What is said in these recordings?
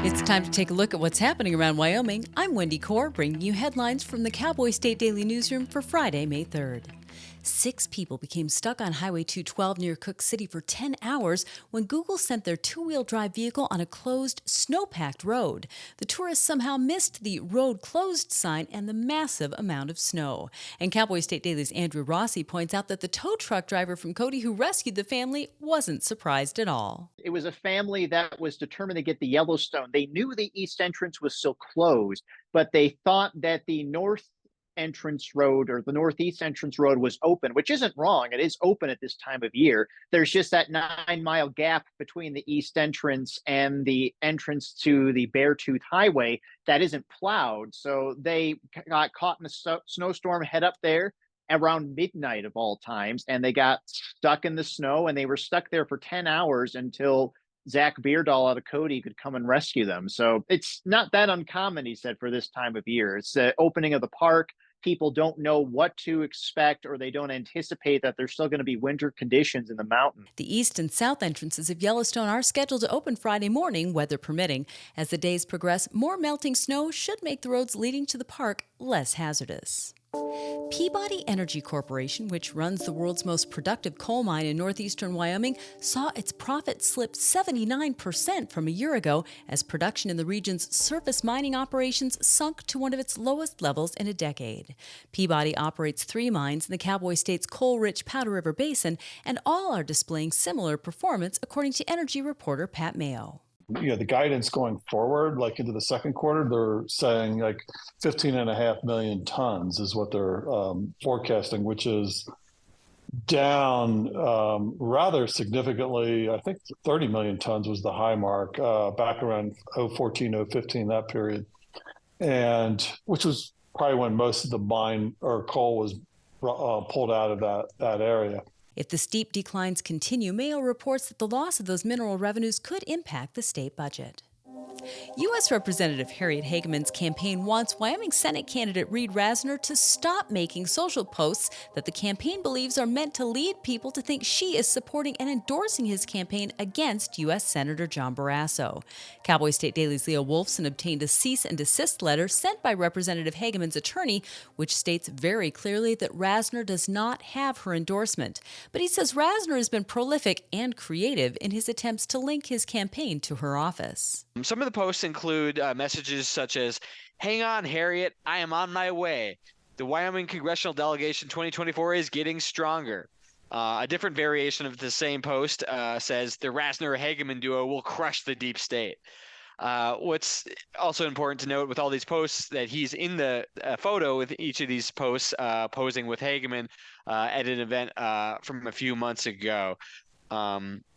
It's time to take a look at what's happening around Wyoming. I'm Wendy Corr, bringing you headlines from the Cowboy State Daily newsroom for Friday, May 3rd. 6 people became stuck on Highway 212 near Cook City for 10 hours when Google sent their two-wheel drive vehicle on a closed, snow-packed road. The tourists somehow missed the road closed sign and the massive amount of snow. And Cowboy State Daily's Andrew Rossi points out that the tow truck driver from Cody who rescued the family wasn't surprised at all. It was a family that was determined to get the Yellowstone. They knew the east entrance was still closed, but they thought that the north entrance road or the northeast entrance road was open, which isn't wrong. It is open at this time of year. There's just that 9-mile gap between the east entrance and the entrance to the Beartooth Highway that isn't plowed. So they got caught in a snowstorm, head up there around midnight of all times, and they got stuck in the snow, and they were stuck there for 10 hours until Zach Beardall out of Cody could come and rescue them. So it's not that uncommon, he said, for this time of year. It's the opening of the park. People don't know what to expect, or they don't anticipate that there's still going to be winter conditions in the mountain. The east and south entrances of Yellowstone are scheduled to open Friday morning, weather permitting. As the days progress, more melting snow should make the roads leading to the park less hazardous. Peabody Energy Corporation, which runs the world's most productive coal mine in northeastern Wyoming, saw its profit slip 79% from a year ago as production in the region's surface mining operations sunk to one of its lowest levels in a decade. Peabody operates 3 mines in the Cowboy State's coal-rich Powder River Basin, and all are displaying similar performance, according to energy reporter Pat Mayo. The guidance going forward, like into the second quarter, they're saying like 15.5 million tons is what they're forecasting, which is down rather significantly. I think 30 million tons was the high mark back around 2014, 2015, that period. And which was probably when most of the mine or coal was pulled out of that area. If the steep declines continue, Mayo reports that the loss of those mineral revenues could impact the state budget. U.S. Representative Harriet Hageman's campaign wants Wyoming Senate candidate Reed Rasner to stop making social posts that the campaign believes are meant to lead people to think she is supporting and endorsing his campaign against U.S. Senator John Barrasso. Cowboy State Daily's Leah Wolfson obtained a cease and desist letter sent by Representative Hageman's attorney, which states very clearly that Rasner does not have her endorsement. But he says Rasner has been prolific and creative in his attempts to link his campaign to her office. Some of the posts include messages such as, "Hang on, Harriet, I am on my way. The Wyoming Congressional Delegation 2024 is getting stronger." A different variation of the same post says, "The Rasner-Hageman duo will crush the deep state." What's also important to note with all these posts that he's in the photo with each of these posts posing with Hageman at an event from a few months ago.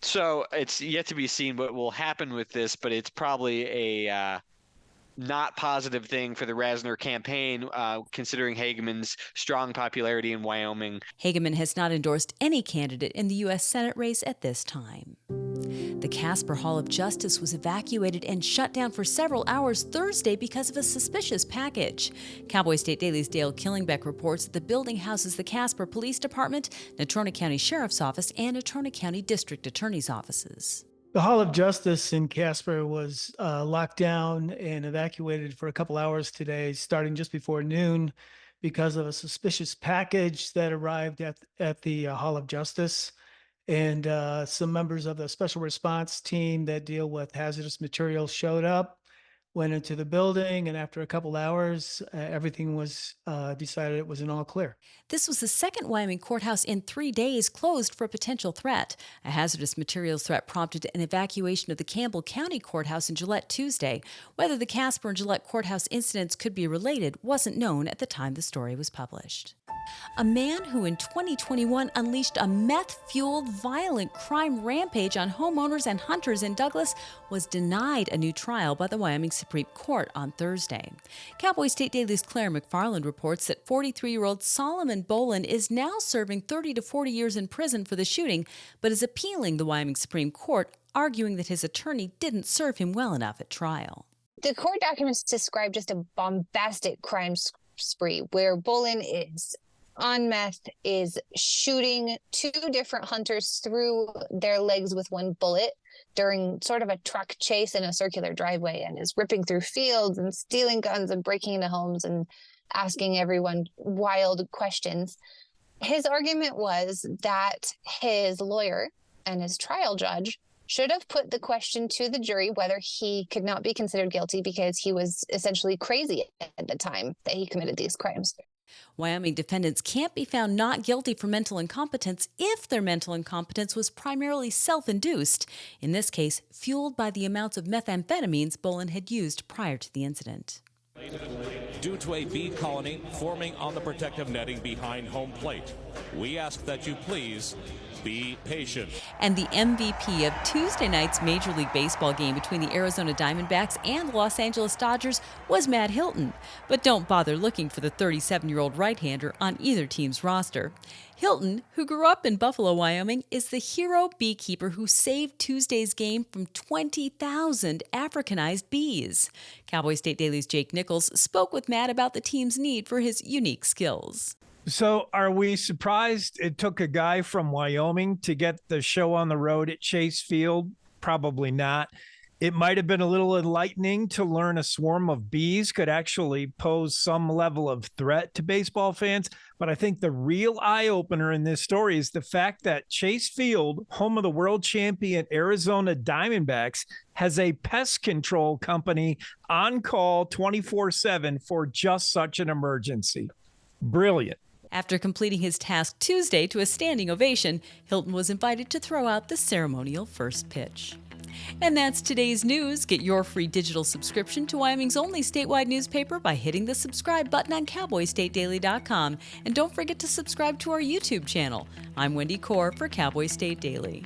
So it's yet to be seen what will happen with this, but it's probably a not positive thing for the Rasner campaign, considering Hageman's strong popularity in Wyoming. Hageman has not endorsed any candidate in the U.S. Senate race at this time. The Casper Hall of Justice was evacuated and shut down for several hours Thursday because of a suspicious package. Cowboy State Daily's Dale Killingbeck reports that the building houses the Casper Police Department, Natrona County Sheriff's Office, and Natrona County District Attorney's offices. The Hall of Justice in Casper was locked down and evacuated for a couple hours today, starting just before noon, because of a suspicious package that arrived at the Hall of Justice. And some members of the special response team that deal with hazardous materials showed up, went into the building, and after a couple hours, everything was decided it was an all clear. This was the second Wyoming courthouse in 3 days closed for a potential threat. A hazardous materials threat prompted an evacuation of the Campbell County Courthouse in Gillette Tuesday. Whether the Casper and Gillette Courthouse incidents could be related wasn't known at the time the story was published. A man who in 2021 unleashed a meth-fueled violent crime rampage on homeowners and hunters in Douglas was denied a new trial by the Wyoming Supreme Court on Thursday. Cowboy State Daily's Claire McFarland reports that 43-year-old Solomon Bolan is now serving 30 to 40 years in prison for the shooting, but is appealing the Wyoming Supreme Court, arguing that his attorney didn't serve him well enough at trial. The court documents describe just a bombastic crime spree where Bolan is on meth, is shooting 2 different hunters through their legs with 1 bullet, during sort of a truck chase in a circular driveway and is ripping through fields and stealing guns and breaking into homes and asking everyone wild questions. His argument was that his lawyer and his trial judge should have put the question to the jury whether he could not be considered guilty because he was essentially crazy at the time that he committed these crimes. Wyoming defendants can't be found not guilty for mental incompetence if their mental incompetence was primarily self-induced, in this case, fueled by the amounts of methamphetamines Bolan had used prior to the incident. Due to a bee colony forming on the protective netting behind home plate, we ask that you please be patient. And the MVP of Tuesday night's Major League Baseball game between the Arizona Diamondbacks and the Los Angeles Dodgers was Matt Hilton. But don't bother looking for the 37-year-old right-hander on either team's roster. Hilton, who grew up in Buffalo, Wyoming, is the hero beekeeper who saved Tuesday's game from 20,000 Africanized bees. Cowboy State Daily's Jake Nichols spoke with Matt about the team's need for his unique skills. So are we surprised it took a guy from Wyoming to get the show on the road at Chase Field? Probably not. It might have been a little enlightening to learn a swarm of bees could actually pose some level of threat to baseball fans. But I think the real eye-opener in this story is the fact that Chase Field, home of the world champion Arizona Diamondbacks, has a pest control company on call 24/7 for just such an emergency. Brilliant. After completing his task Tuesday to a standing ovation, Hilton was invited to throw out the ceremonial first pitch. And that's today's news. Get your free digital subscription to Wyoming's only statewide newspaper by hitting the subscribe button on cowboystatedaily.com. And don't forget to subscribe to our YouTube channel. I'm Wendy Corr for Cowboy State Daily.